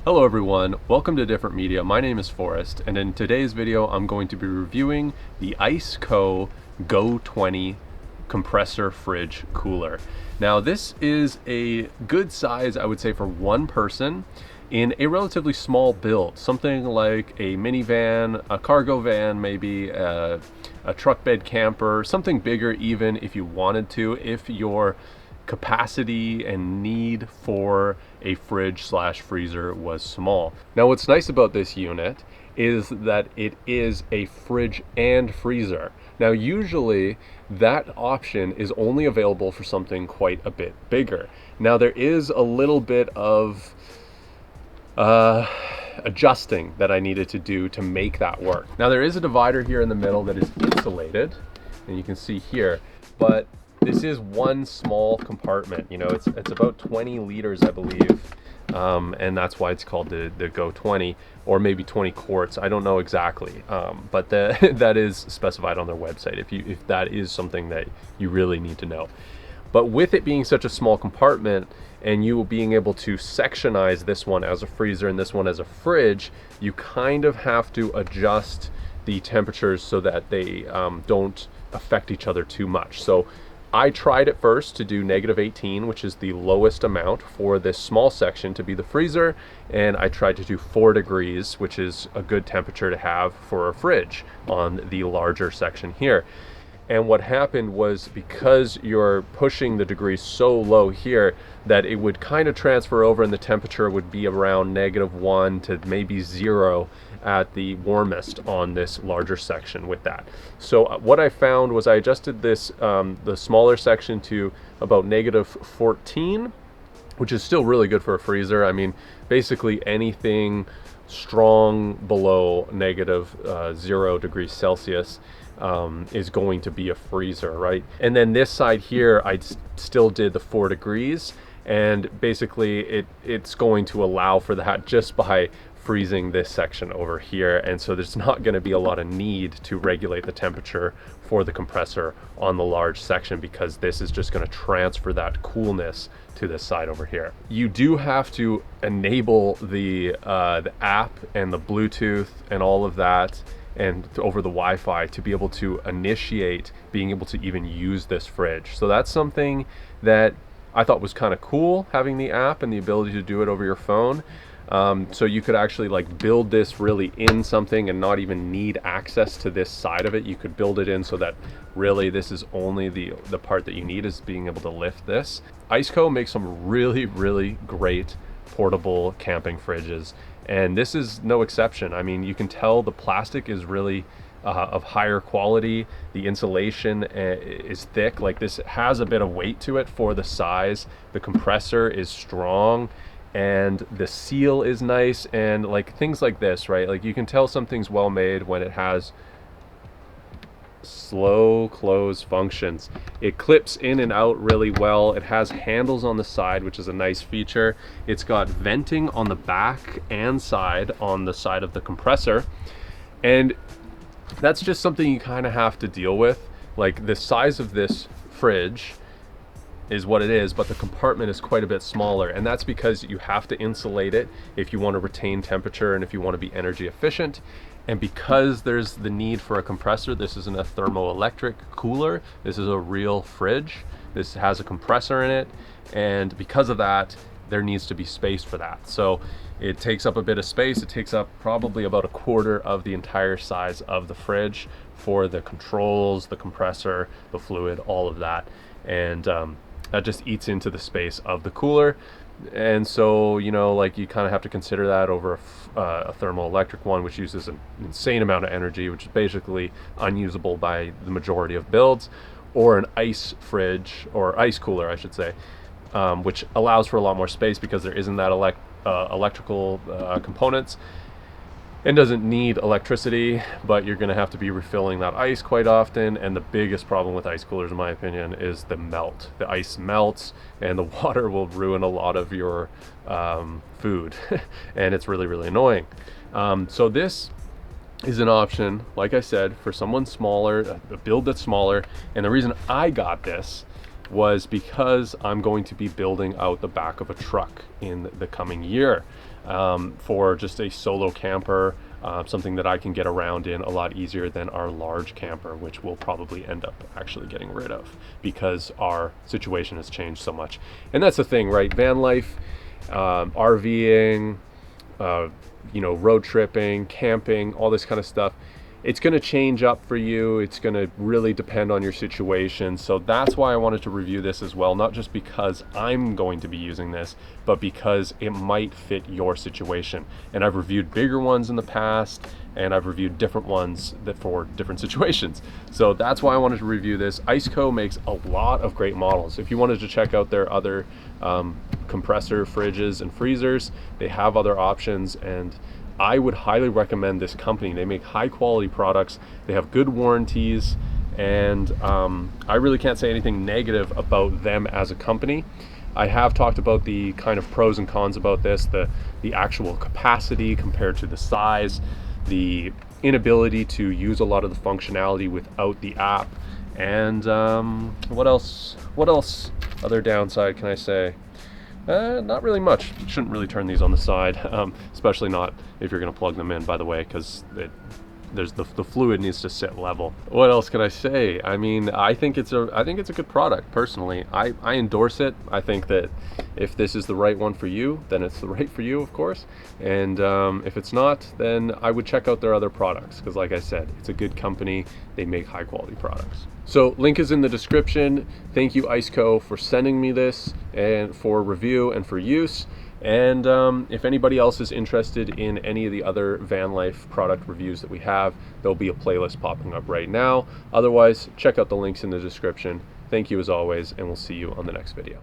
Hello everyone, welcome to Different Media. My name is Forrest, and in today's video I'm going to be reviewing the Iceco Go20 compressor fridge cooler. Now this is a good size, I would say, for one person in a relatively small build, something like a minivan, a cargo van, maybe a truck bed camper, something bigger even if you wanted to, if your capacity and need for a fridge slash freezer was small. Now what's nice about this unit is that it is a fridge and freezer. Now usually that option is only available for something quite a bit bigger. Now there is a little bit of adjusting that I needed to do to make that work. Now there is a divider here in the middle that is insulated, and you can see here, but this is one small compartment. You know, it's about 20 liters, I believe, and that's why it's called the Go20, or maybe 20 quarts. I don't know exactly, but that is specified on their website if that is something that you really need to know. But with it being such a small compartment and you being able to sectionize this one as a freezer and this one as a fridge, you kind of have to adjust the temperatures so that they don't affect each other too much. So I tried at first to do -18, which is the lowest amount for this small section to be the freezer, and I tried to do 4 degrees, which is a good temperature to have for a fridge on the larger section here. And what happened was, because you're pushing the degrees so low here, that it would kind of transfer over and the temperature would be around -1 to maybe 0 at the warmest on this larger section with that. So what I found was I adjusted this, the smaller section to about -14, which is still really good for a freezer. I mean, basically anything strong below -0 degrees Celsius is going to be a freezer, right? And then this side here, I still did the 4 degrees, and basically it's going to allow for that just by freezing this section over here. And so there's not going to be a lot of need to regulate the temperature for the compressor on the large section, because this is just going to transfer that coolness to this side over here. You do have to enable the app and the Bluetooth and all of that, and over the Wi-Fi, to be able to initiate being able to even use this fridge. So that's something that I thought was kind of cool, having the app and the ability to do it over your phone. So you could actually like build this really in something and not even need access to this side of it. You could build it in so that really this is only the part that you need is being able to lift this. Iceco makes some really great portable camping fridges, and this is no exception. I mean, you can tell the plastic is really of higher quality. The insulation is thick. Like, this has a bit of weight to it for the size. The compressor is strong, and the seal is nice, and like things like this, right? Like, you can tell something's well made when it has slow close functions. It clips in and out really well. It has handles on the side, which is a nice feature. It's got venting on the back and side on the side of the compressor, and that's just something you kind of have to deal with. Like, the size of this fridge is what it is, but the compartment is quite a bit smaller, and that's because you have to insulate it if you want to retain temperature and if you want to be energy efficient. And because there's the need for a compressor, this isn't a thermoelectric cooler, this is a real fridge. This has a compressor in it, and because of that, there needs to be space for that. So it takes up a bit of space. It takes up probably about a quarter of the entire size of the fridge for the controls, the compressor, the fluid, all of that. And that just eats into the space of the cooler. And so, you know, like, you kind of have to consider that over a thermoelectric one, which uses an insane amount of energy, which is basically unusable by the majority of builds, or an ice fridge, or ice cooler, I should say, which allows for a lot more space because there isn't that electrical components, and doesn't need electricity, but you're going to have to be refilling that ice quite often. And the biggest problem with ice coolers, in my opinion, is the melt. The ice melts and the water will ruin a lot of your food and it's really annoying. So this is an option, like I said, for someone smaller, a build that's smaller. And the reason I got this was because I'm going to be building out the back of a truck in the coming year. for just a solo camper, something that I can get around in a lot easier than our large camper, which we'll probably end up actually getting rid of because our situation has changed so much. And that's the thing, right? Van life, RVing, road tripping, camping, all this kind of stuff. It's going to change up for you. It's going to really depend on your situation. So that's why I wanted to review this as well, not just because I'm going to be using this, but because it might fit your situation. And I've reviewed bigger ones in the past, and I've reviewed different ones that for different situations. So that's why I wanted to review this. Iceco makes a lot of great models. If you wanted to check out their other compressor fridges and freezers, they have other options, and I would highly recommend this company. They make high quality products, they have good warranties, and I really can't say anything negative about them as a company. I have talked about the kind of pros and cons about this, the actual capacity compared to the size, the inability to use a lot of the functionality without the app, and what else other downside can I say? Not really much. You shouldn't really turn these on the side, especially not if you're going to plug them in, by the way, because there's the fluid needs to sit level. What else can I say? I mean, I think it's a good product. Personally, I endorse it. I think that if this is the right one for you, then it's the right for you, of course. And if it's not, then I would check out their other products, because like I said, it's a good company. They make high quality products. So link is in the description. Thank you, Iceco, for sending me this and for review and for use. And if anybody else is interested in any of the other van life product reviews that we have, there'll be a playlist popping up right now. Otherwise, check out the links in the description. Thank you as always, and we'll see you on the next video.